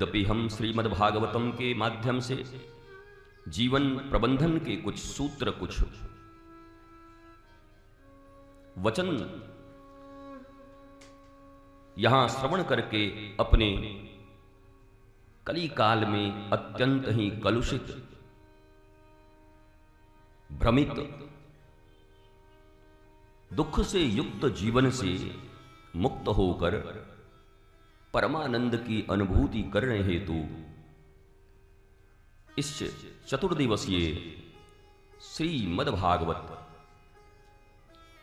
यद्यपि हम श्रीमद्भागवतम के माध्यम से जीवन प्रबंधन के कुछ सूत्र, कुछ वचन यहां श्रवण करके अपने कली काल में अत्यंत ही कलुषित, भ्रमित, दुख से युक्त जीवन से मुक्त होकर परमानंद की अनुभूति करने हेतु इस चतुर्दिवसीय श्रीमद्भागवत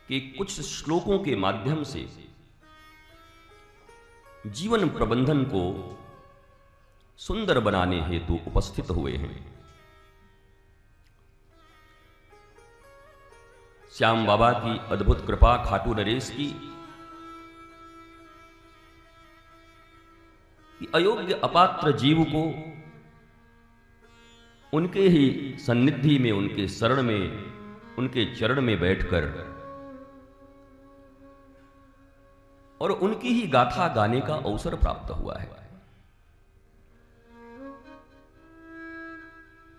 के कुछ श्लोकों के माध्यम से जीवन प्रबंधन को सुंदर बनाने हेतु उपस्थित हुए हैं। श्याम बाबा की अद्भुत कृपा, खाटू नरेश की, कि अयोग्य अपात्र जीव को उनके ही सन्निधि में, उनके शरण में, उनके चरण में बैठकर और उनकी ही गाथा गाने का अवसर प्राप्त हुआ है।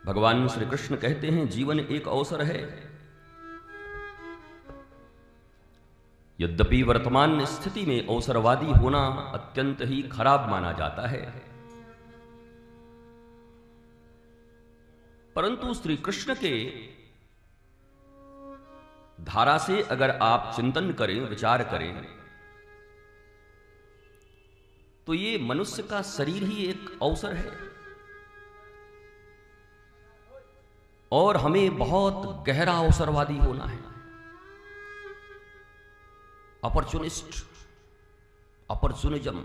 भगवान श्री कृष्ण कहते हैं जीवन एक अवसर है। यद्यपि वर्तमान स्थिति में अवसरवादी होना अत्यंत ही खराब माना जाता है, परंतु श्री कृष्ण के धारा से अगर आप चिंतन करें, विचार करें, तो ये मनुष्य का शरीर ही एक अवसर है और हमें बहुत गहरा अवसरवादी होना है। अपॉर्चुनिस्ट, अपॉर्चुनिज्म,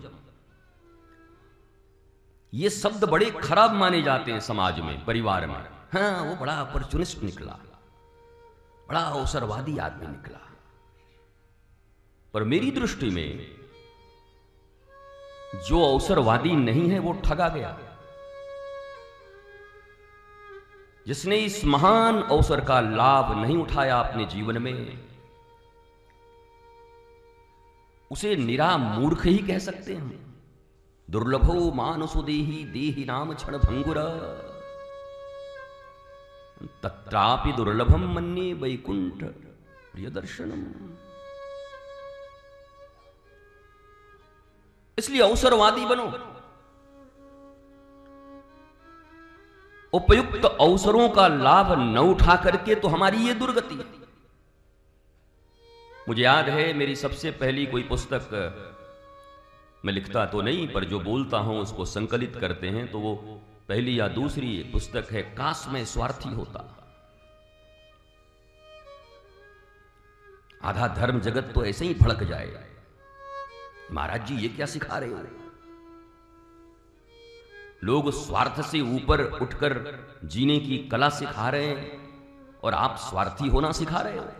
ये शब्द बड़े खराब माने जाते हैं समाज में, परिवार में। हाँ, वो बड़ा अपॉर्चुनिस्ट निकला, बड़ा अवसरवादी आदमी निकला। पर मेरी दृष्टि में जो अवसरवादी नहीं है वो ठगा गया। जिसने इस महान अवसर का लाभ नहीं उठाया अपने जीवन में, उसे निरा मूर्ख ही कह सकते हैं हम। दुर्लभो मानसो देहि देहि नाम क्षण भंगुर, तत्रापि दुर्लभम मन्ये वैकुंठ प्रिय दर्शनम। इसलिए अवसरवादी बनो। उपयुक्त अवसरों का लाभ न उठा करके तो हमारी ये दुर्गति। मुझे याद है मेरी सबसे पहली कोई पुस्तक, मैं लिखता तो नहीं पर जो बोलता हूं उसको संकलित करते हैं, तो वो पहली या दूसरी पुस्तक है काश मैं स्वार्थी होता। आधा धर्म जगत तो ऐसे ही भड़क जाए, महाराज जी ये क्या सिखा रहे हो? लोग स्वार्थ से ऊपर उठकर जीने की कला सिखा रहे हैं और आप स्वार्थी होना सिखा रहे हो।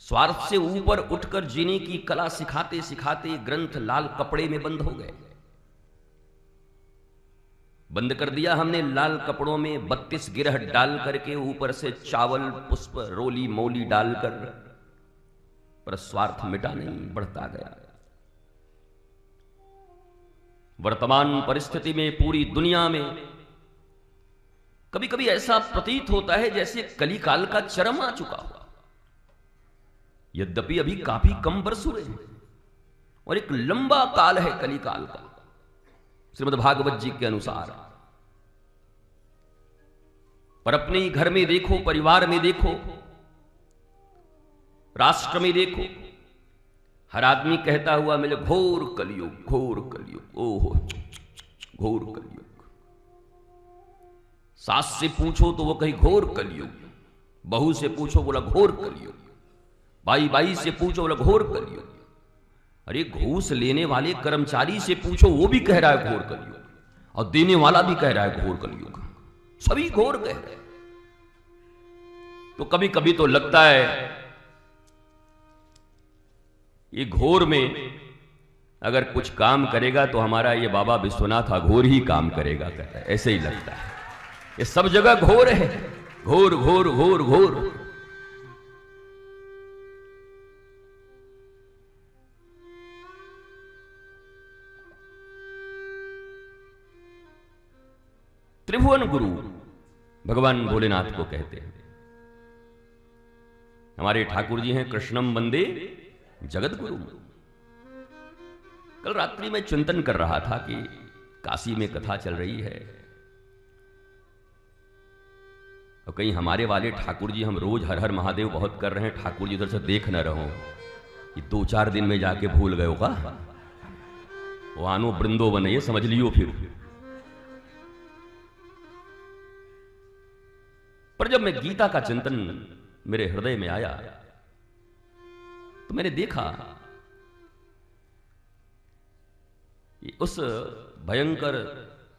स्वार्थ से ऊपर उठकर जीने की कला सिखाते सिखाते ग्रंथ लाल कपड़े में बंद हो गए। बंद कर दिया हमने लाल कपड़ों में 32 गिरह डाल करके, ऊपर से चावल, पुष्प, रोली मोली डालकर, पर स्वार्थ मिटा नहीं, बढ़ता गया। वर्तमान परिस्थिति में पूरी दुनिया में कभी कभी ऐसा प्रतीत होता है जैसे कलिकाल का चरम आ चुका हुआ। यद्यपि अभी काफी कम वर्ष हुए हैं और एक लंबा काल है कलिकाल का, श्रीमद्भागवत जी के अनुसार। पर अपने ही घर में देखो, परिवार में देखो, राष्ट्र में देखो, हर आदमी कहता हुआ मिले घोर कलयुग, घोर कलयुग, ओहो घोर कलयुग। सास से पूछो तो वो कही घोर कलयुग, बहू से पूछो बोला घोर कलयुग, भाई भाई से पूछो बोला घोर कलयुग। अरे घूस लेने वाले कर्मचारी से पूछो, वो भी कह रहा है घोर कलयुग, और देने वाला भी कह रहा है घोर कलयुग। सभी घोर कह रहे। तो कभी कभी तो लगता है ये घोर में अगर कुछ काम करेगा तो हमारा ये बाबा विश्वनाथ अघोर ही काम करेगा, कहता है। ऐसे ही लगता है ये सब जगह घोर है, घोर घोर घोर घोर। त्रिभुवन गुरु भगवान भोलेनाथ को कहते हैं। हमारे ठाकुर जी हैं कृष्णम वंदे जगत गुरु। कल रात्रि में चिंतन कर रहा था कि काशी में कथा चल रही है और कहीं हमारे वाले ठाकुर जी, हम रोज हर हर महादेव बहुत कर रहे हैं, ठाकुर जी उधर से देख न रहो, ये 2-4 दिन में जाके भूल गए होगा, वो आनो वृंदोवन ये समझ लियो फिर। पर जब मैं गीता का चिंतन मेरे हृदय में आया तो मैंने देखा कि उस भयंकर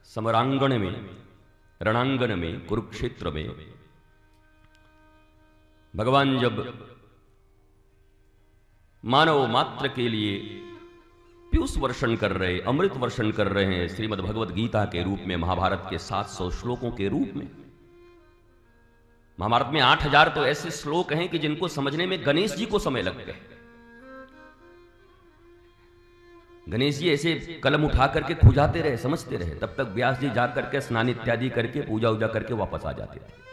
समरांगण में, रणांगण में, कुरुक्षेत्र में भगवान जब मानव मात्र के लिए पीयूष वर्षण कर रहे, अमृत वर्षण कर रहे हैं श्रीमद् भगवद गीता के रूप में, महाभारत के 700 श्लोकों के रूप में। महाभारत में 8000 तो ऐसे श्लोक हैं कि जिनको समझने में गणेश जी को समय लग गए। गणेश जी ऐसे कलम उठा करके खुजाते रहे, समझते रहे, तब तक व्यास जी जा करके स्नान इत्यादि करके पूजा उजा करके वापस आ जाते थे।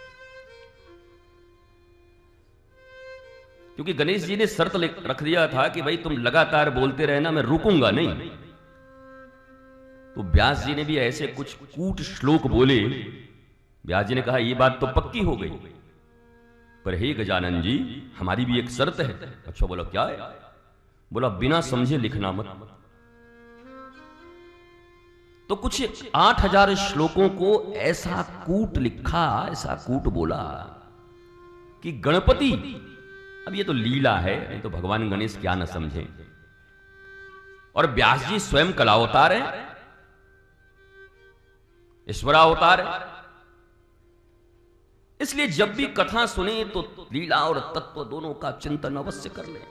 क्योंकि गणेश जी ने शर्त रख दिया था कि भाई तुम लगातार बोलते रहना, मैं रुकूंगा नहीं। तो व्यास जी ने भी ऐसे कुछ कूट श्लोक बोले। व्यास जी ने कहा ये बात तो पक्की हो गई, पर हे गजानन जी हमारी भी एक शर्त है। अच्छा, बोला क्या है? बोला बिना समझे लिखना मत। तो कुछ 8000 श्लोकों को ऐसा कूट लिखा, ऐसा कूट बोला कि गणपति, अब ये तो लीला है, नहीं तो भगवान गणेश क्या न समझे। और व्यास जी स्वयं कलावतार है, ईश्वरावतार है, इसलिए जब भी कथा सुने तो लीला और तत्व दोनों का चिंतन अवश्य कर लें।